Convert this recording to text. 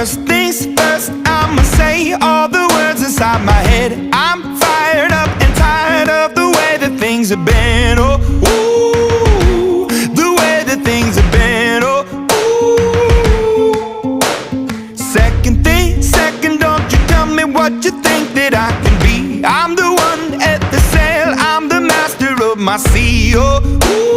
First things first, I'ma say all the words inside my head. I'm fired up and tired of the way that things have been. Oh, ooh, the way that things have been. Oh, ooh. Second thing, second, don't you tell me what you think that I can be. I'm the one at the sail, I'm the master of my sea. Oh, ooh.